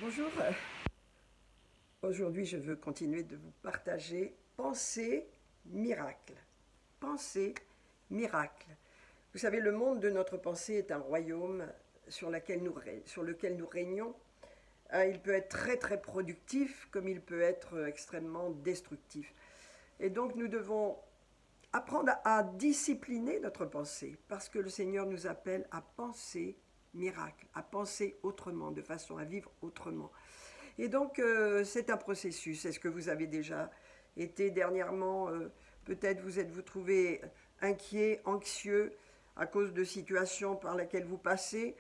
Bonjour, aujourd'hui je veux continuer de vous partager pensée miracle. Pensée miracle. Vous savez, le monde de notre pensée est un royaume sur lequel nous régnons. Il peut être très très productif comme il peut être extrêmement destructif. Et donc nous devons apprendre à discipliner notre pensée parce que le Seigneur nous appelle à penser miracle, à penser autrement, de façon à vivre autrement. Et donc, c'est un processus. Est-ce que vous avez déjà été dernièrement, peut-être vous êtes-vous trouvé inquiet, anxieux à cause de situations par lesquelles vous passez?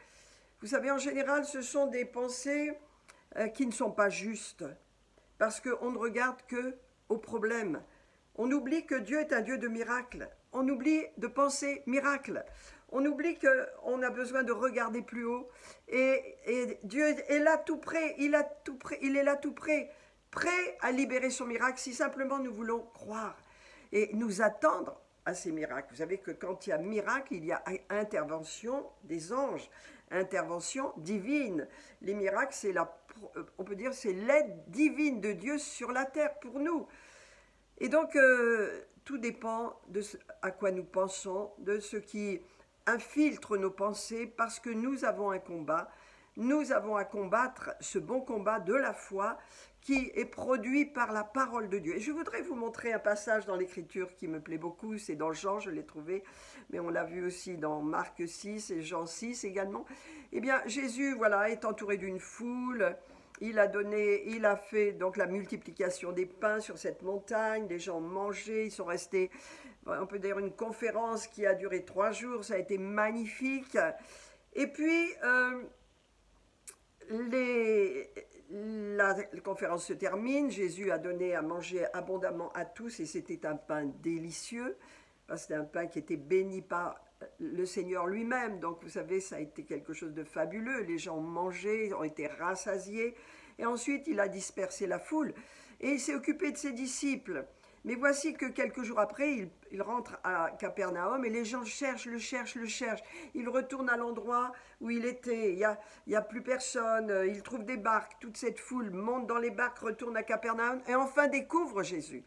Vous savez, en général, ce sont des pensées qui ne sont pas justes, parce qu'on ne regarde que au problème. On oublie que Dieu est un Dieu de miracles. On oublie de penser miracle. On oublie qu'on a besoin de regarder plus haut. Et Dieu est là tout près. Il est là tout près. Prêt à libérer son miracle si simplement nous voulons croire. Et nous attendre à ces miracles. Vous savez que quand il y a miracle, il y a intervention des anges. Intervention divine. Les miracles, on peut dire, c'est l'aide divine de Dieu sur la terre pour nous. Et donc, tout dépend de à quoi nous pensons, de ce qui infiltre nos pensées, parce que nous avons un combat. Nous avons à combattre ce bon combat de la foi qui est produit par la parole de Dieu. Et je voudrais vous montrer un passage dans l'Écriture qui me plaît beaucoup. C'est dans Jean, je l'ai trouvé, mais on l'a vu aussi dans Marc 6 et Jean 6 également. Eh bien, Jésus, voilà, est entouré d'une foule. Il a fait donc la multiplication des pains sur cette montagne. Les gens ont mangé, ils sont restés, on peut dire, une conférence qui a duré 3 jours. Ça a été magnifique. Et puis, la conférence se termine. Jésus a donné à manger abondamment à tous et c'était un pain délicieux. C'était un pain qui était béni par le Seigneur lui-même. Donc, vous savez, ça a été quelque chose de fabuleux. Les gens ont mangé, ont été rassasiés. Et ensuite, il a dispersé la foule. Et il s'est occupé de ses disciples. Mais voici que quelques jours après, il rentre à Capernaum et les gens le cherchent. Il retourne à l'endroit où il était. Il y a plus personne. Il trouve des barques. Toute cette foule monte dans les barques, retourne à Capernaum et enfin découvre Jésus.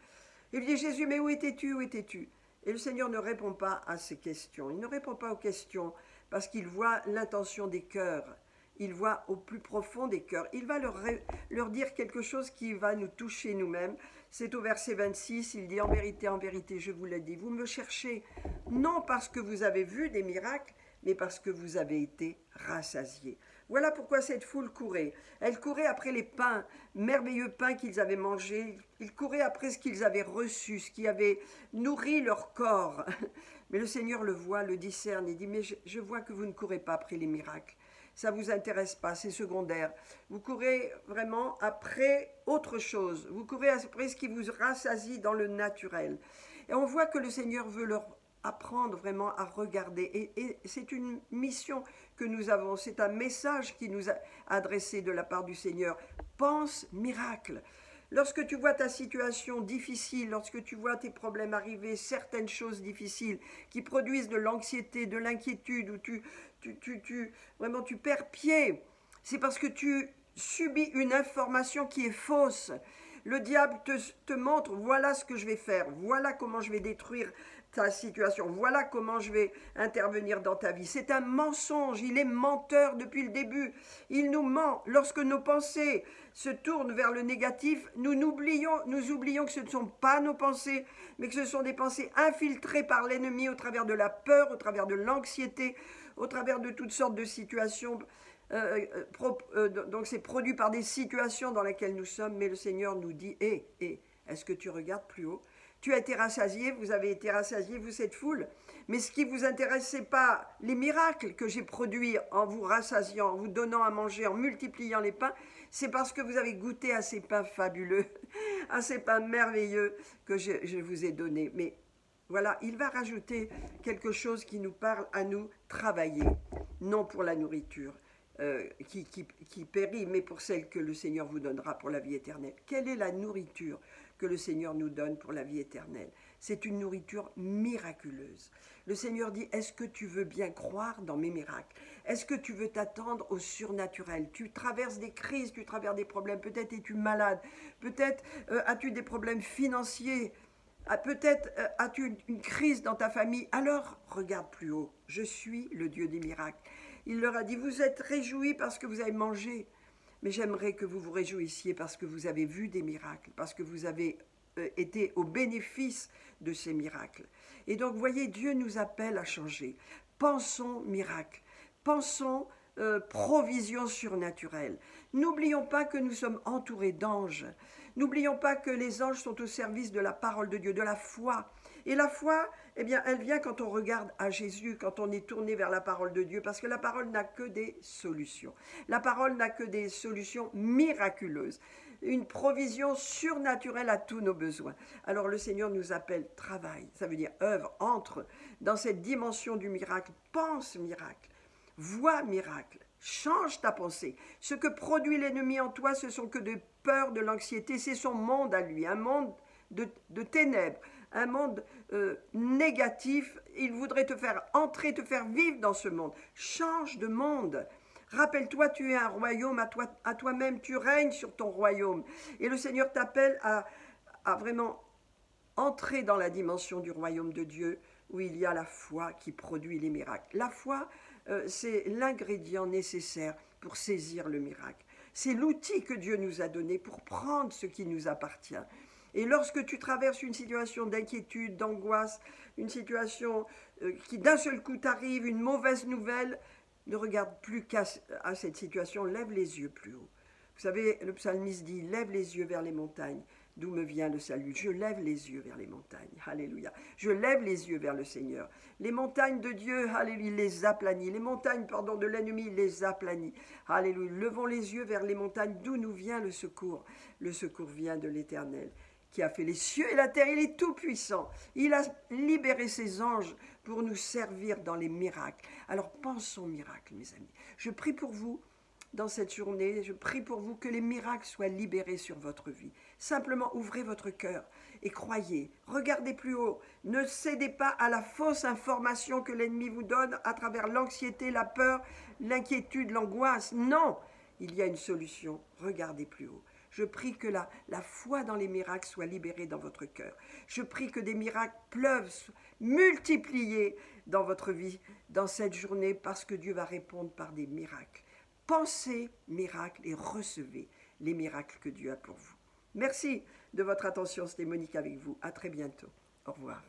Il dit, Jésus, mais où étais-tu? Où étais-tu? Et le Seigneur ne répond pas à ces questions. Il ne répond pas aux questions parce qu'il voit l'intention des cœurs. Il voit au plus profond des cœurs. Il va leur dire quelque chose qui va nous toucher nous-mêmes. C'est au verset 26, il dit, en vérité, je vous l'ai dit, vous me cherchez, non parce que vous avez vu des miracles, mais parce que vous avez été rassasiés. Voilà pourquoi cette foule courait. Elle courait après les pains, merveilleux pains qu'ils avaient mangés. Ils couraient après ce qu'ils avaient reçu, ce qui avait nourri leur corps. Mais le Seigneur le voit, le discerne et dit, mais je vois que vous ne courez pas après les miracles. Ça ne vous intéresse pas, c'est secondaire. Vous courez vraiment après autre chose. Vous courez après ce qui vous rassasie dans le naturel. Et on voit que le Seigneur veut leur apprendre vraiment à regarder. Et c'est une mission que nous avons. C'est un message qui nous a adressé de la part du Seigneur. Pense miracle. Lorsque tu vois ta situation difficile, lorsque tu vois tes problèmes arriver, certaines choses difficiles qui produisent de l'anxiété, de l'inquiétude, où vraiment tu perds pied, c'est parce que tu subis une information qui est fausse. Le diable te montre, voilà ce que je vais faire, voilà comment je vais détruire ta situation, voilà comment je vais intervenir dans ta vie. C'est un mensonge, il est menteur depuis le début. Il nous ment. Lorsque nos pensées se tournent vers le négatif, nous oublions que ce ne sont pas nos pensées, mais que ce sont des pensées infiltrées par l'ennemi au travers de la peur, au travers de l'anxiété, au travers de toutes sortes de situations. Donc c'est produit par des situations dans lesquelles nous sommes, mais le Seigneur nous dit, est-ce que tu regardes plus haut? Tu as été rassasié, vous avez été rassasié, vous cette foule. Mais ce qui vous intéresse, ce n'est pas les miracles que j'ai produits en vous rassasiant, en vous donnant à manger, en multipliant les pains. C'est parce que vous avez goûté à ces pains fabuleux, à ces pains merveilleux que je vous ai donnés. Mais voilà, il va rajouter quelque chose qui nous parle à nous travailler, non pour la nourriture. qui périt, mais pour celle que le Seigneur vous donnera pour la vie éternelle. Quelle est la nourriture que le Seigneur nous donne pour la vie éternelle? C'est une nourriture miraculeuse. Le Seigneur dit, est-ce que tu veux bien croire dans mes miracles? Est-ce que tu veux t'attendre au surnaturel? Tu traverses des crises, tu traverses des problèmes, peut-être es-tu malade, peut-être as-tu des problèmes financiers, peut-être as-tu une crise dans ta famille. Alors regarde plus haut, je suis le Dieu des miracles. Il leur a dit, vous êtes réjouis parce que vous avez mangé, mais j'aimerais que vous vous réjouissiez parce que vous avez vu des miracles, parce que vous avez été au bénéfice de ces miracles. Et donc, voyez, Dieu nous appelle à changer. Pensons miracle, pensons provision surnaturelle. N'oublions pas que nous sommes entourés d'anges. N'oublions pas que les anges sont au service de la parole de Dieu, de la foi. Et la foi, eh bien, elle vient quand on regarde à Jésus, quand on est tourné vers la parole de Dieu, parce que la parole n'a que des solutions. La parole n'a que des solutions miraculeuses, une provision surnaturelle à tous nos besoins. Alors le Seigneur nous appelle travail, ça veut dire œuvre, entre dans cette dimension du miracle, pense miracle, vois miracle. Change ta pensée. Ce que produit l'ennemi en toi, ce sont que de peur, de l'anxiété. C'est son monde à lui, un monde de ténèbres, un monde négatif. Il voudrait te faire entrer, te faire vivre dans ce monde. Change de monde. Rappelle-toi, tu es un royaume à toi-même, tu règnes sur ton royaume. Et le Seigneur t'appelle à vraiment entrer dans la dimension du royaume de Dieu où il y a la foi qui produit les miracles. La foi, c'est l'ingrédient nécessaire pour saisir le miracle. C'est l'outil que Dieu nous a donné pour prendre ce qui nous appartient. Et lorsque tu traverses une situation d'inquiétude, d'angoisse, une situation qui d'un seul coup t'arrive, une mauvaise nouvelle, ne regarde plus qu'à cette situation, lève les yeux plus haut. Vous savez, le psalmiste dit, lève les yeux vers les montagnes, d'où me vient le salut. Je lève les yeux vers les montagnes, alléluia. Je lève les yeux vers le Seigneur. Les montagnes de Dieu, alléluia, il les aplanit. Les montagnes, pardon, de l'ennemi, il les aplanit. Alléluia. Levons les yeux vers les montagnes, d'où nous vient le secours. Le secours vient de l'Éternel, qui a fait les cieux et la terre. Il est tout puissant. Il a libéré ses anges pour nous servir dans les miracles. Alors pensons miracles, mes amis. Je prie pour vous dans cette journée, je prie pour vous que les miracles soient libérés sur votre vie. Simplement ouvrez votre cœur et croyez. Regardez plus haut. Ne cédez pas à la fausse information que l'ennemi vous donne à travers l'anxiété, la peur, l'inquiétude, l'angoisse. Non, il y a une solution. Regardez plus haut. Je prie que la foi dans les miracles soit libérée dans votre cœur. Je prie que des miracles pleuvent, multipliés dans votre vie, dans cette journée, parce que Dieu va répondre par des miracles. Pensez miracles et recevez les miracles que Dieu a pour vous. Merci de votre attention. C'était Monique avec vous. À très bientôt. Au revoir.